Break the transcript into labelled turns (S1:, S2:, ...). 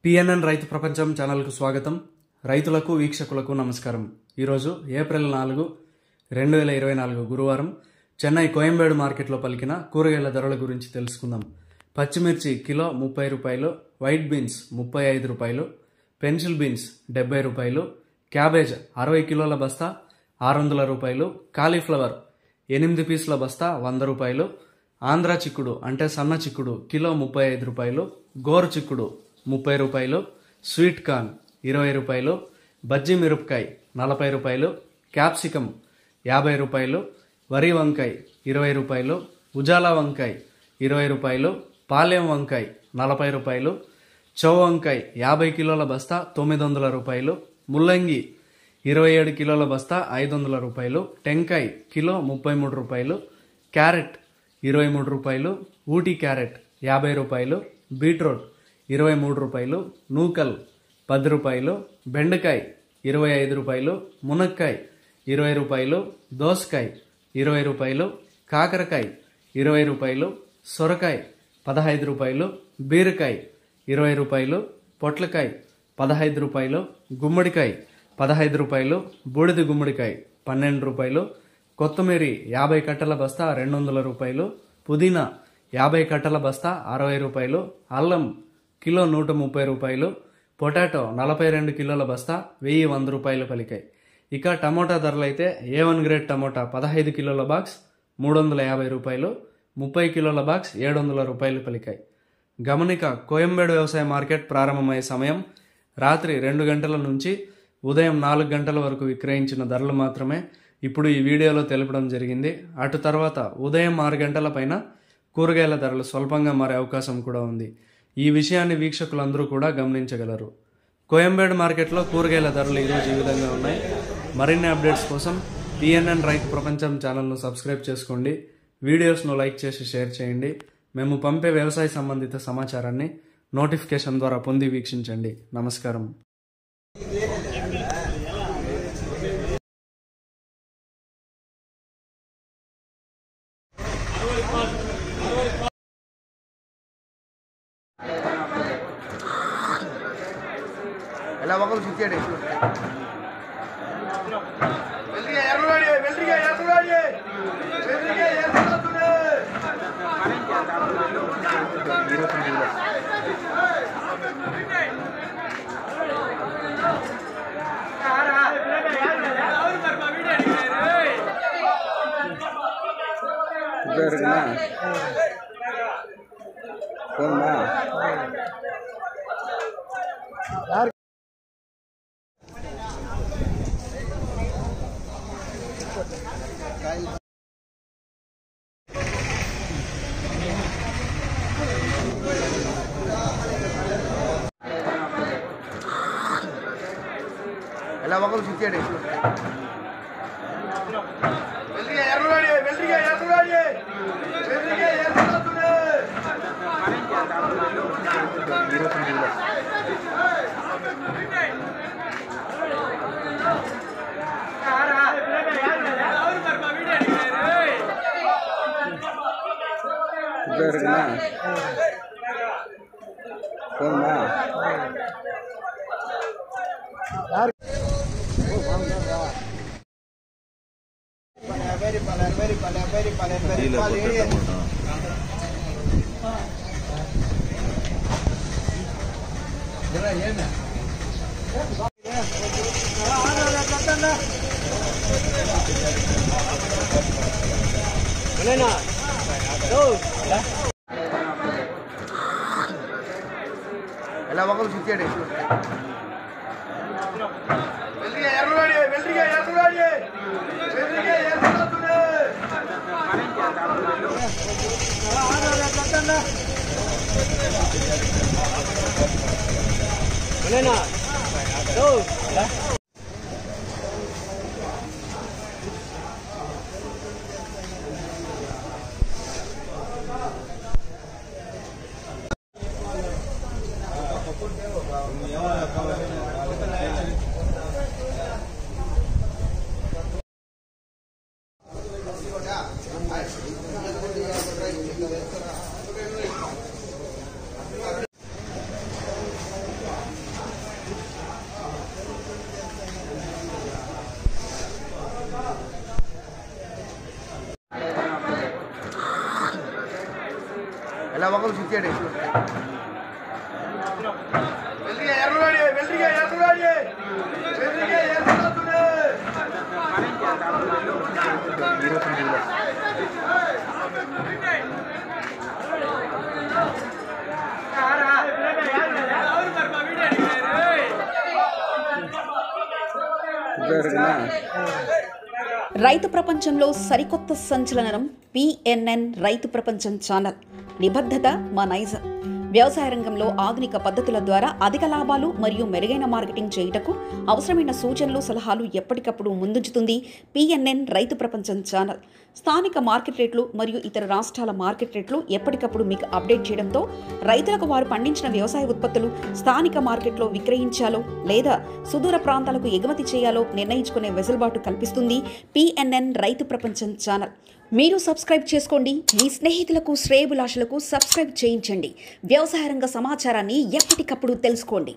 S1: PNN రైతు ప్రపంచం ఛానల్కు స్వాగతం. రైతులకు వీక్షకులకు నమస్కారం. ఈరోజు ఏప్రిల్ 4, 2024 గురువారం చెన్నై కోయంబేడు మార్కెట్లో పలికిన కూరగాయల ధరల గురించి తెలుసుకుందాం. పచ్చిమిర్చి కిలో 30 రూపాయలు, వైట్ బీన్స్ 35 రూపాయలు, పెన్సిల్ బీన్స్ 70 రూపాయలు, క్యాబేజ్ 60 కిలోల బస్తా 600 రూపాయలు, కాలీఫ్లవర్ 8 పీసుల బస్తా 100 రూపాయలు, ఆంధ్ర చిక్కుడు అంటే సన్న చిక్కుడు కిలో 35 రూపాయలు, గోరు చిక్కుడు 30 రూపాయలు, స్వీట్ కార్న్ 20 రూపాయలు, బజ్జీ మిరపకాయ 40 రూపాయలు, క్యాప్సికమ్ 50 రూపాయలు, వరి వంకాయ 20 రూపాయలు, ఉజాలా వంకాయ 20 రూపాయలు, పాలెం వంకాయ 40 రూపాయలు, చౌ వంకాయ 50 కిలోల బస్తా 900 రూపాయలు, ముల్లంగి 27 కిలోల బస్తా 500 రూపాయలు, టెంకాయ కిలో 33 రూపాయలు, క్యారెట్ 23 రూపాయలు, ఊటీ క్యారెట్ 50 రూపాయలు, బీట్రూట్ 23 రూపాయలు, నూకల్ 10 రూపాయలు, బెండకాయ 25 రూపాయలు, మునక్కాయ 20 రూపాయలు, దోసకాయ 20 రూపాయలు, కాకరకాయ 20 రూపాయలు, సొరకాయ 15 రూపాయలు, బీరకాయ 20 రూపాయలు, పొట్లకాయ 15 రూపాయలు, గుమ్మడికాయ 15 రూపాయలు, బూడిద గుమ్మడికాయ 12 రూపాయలు, కొత్తిమీర 50 కట్టల బస్తా 200 రూపాయలు, పుదీనా 50 కట్టల బస్తా 60 రూపాయలు, అల్లం కిలో 130 రూపాయలు, పొటాటో 42 కిలోల బస్తా 1100 రూపాయలు పలికాయి. ఇక టమోటా ధరలు అయితే A1 గ్రేడ్ టమోటా 15 కిలోల బాక్స్ 350 రూపాయలు, 30 కిలోల బాక్స్ 700 రూపాయలు పలికాయి. గమనిక, కోయంబేడు వ్యవసాయ మార్కెట్ ప్రారంభమయ్యే సమయం రాత్రి 2 గంటల నుంచి ఉదయం 4 గంటల వరకు విక్రయించిన ధరలు మాత్రమే ఇప్పుడు ఈ వీడియోలో తెలపడం జరిగింది. అటు తర్వాత ఉదయం 6 గంటల పైన కూరగాయల ధరలు స్వల్పంగా మారే అవకాశం కూడా ఉంది. ఈ విషయాన్ని వీక్షకులందరూ కూడా గమనించగలరు. కోయంబేడు మార్కెట్లో కూరగాయల ధరలు ఈరోజు ఈ విధంగా ఉన్నాయి. మరిన్ని అప్డేట్స్ కోసం పిఎన్ఎన్ రైతు ప్రపంచం ఛానల్ను సబ్స్క్రైబ్ చేసుకోండి. వీడియోస్ను లైక్ చేసి షేర్ చేయండి. మేము పంపే వ్యవసాయ సంబంధిత సమాచారాన్ని నోటిఫికేషన్ ద్వారా పొంది వీక్షించండి. నమస్కారం.
S2: ಎಲ್ಲ ಮಕ್ಕಳು ಸುತ್ತಾಡಿ ಎಲ್ಲ ಮಕ್ಕಳು ಸುತ್ತಾಡಿ ಎಲ್ಲ ಮಕ್ಕಳು ಸುತ್ತಾಡಿ ఎలా ఒకరు చిచ్చాడు
S3: రైతు ప్రపంచంలో సరికొత్త సంచలనం పిఎన్ఎన్ రైతు ప్రపంచం ఛానల్. నిబద్ధత మా నైజం. వ్యవసాయ రంగంలో ఆధునిక పద్ధతుల ద్వారా అధిక లాభాలు మరియు మెరుగైన మార్కెటింగ్ చేయుటకు అవసరమైన సూచనలు, సలహాలు ఎప్పటికప్పుడు ముందుంచుతుంది పిఎన్ఎన్ రైతు ప్రపంచం ఛానల్. స్థానిక మార్కెట్ రేట్లు మరియు ఇతర రాష్ట్రాల మార్కెట్ రేట్లు ఎప్పటికప్పుడు మీకు అప్డేట్ చేయడంతో రైతులకు వారు పండించిన వ్యవసాయ ఉత్పత్తులు స్థానిక మార్కెట్లో విక్రయించాలో లేదా సుదూర ప్రాంతాలకు ఎగుమతి చేయాలో నిర్ణయించుకునే వెసులుబాటు కల్పిస్తుంది పిఎన్ఎన్ రైతు ప్రపంచం ఛానల్. మీరు సబ్స్క్రైబ్ చేసుకోండి. మీ స్నేహితులకు, శ్రేయోభిలాషులకు సబ్స్క్రైబ్ చేయించండి. వ్యవసాయ రంగ సమాచారాన్ని ఎప్పటికప్పుడు తెలుసుకోండి.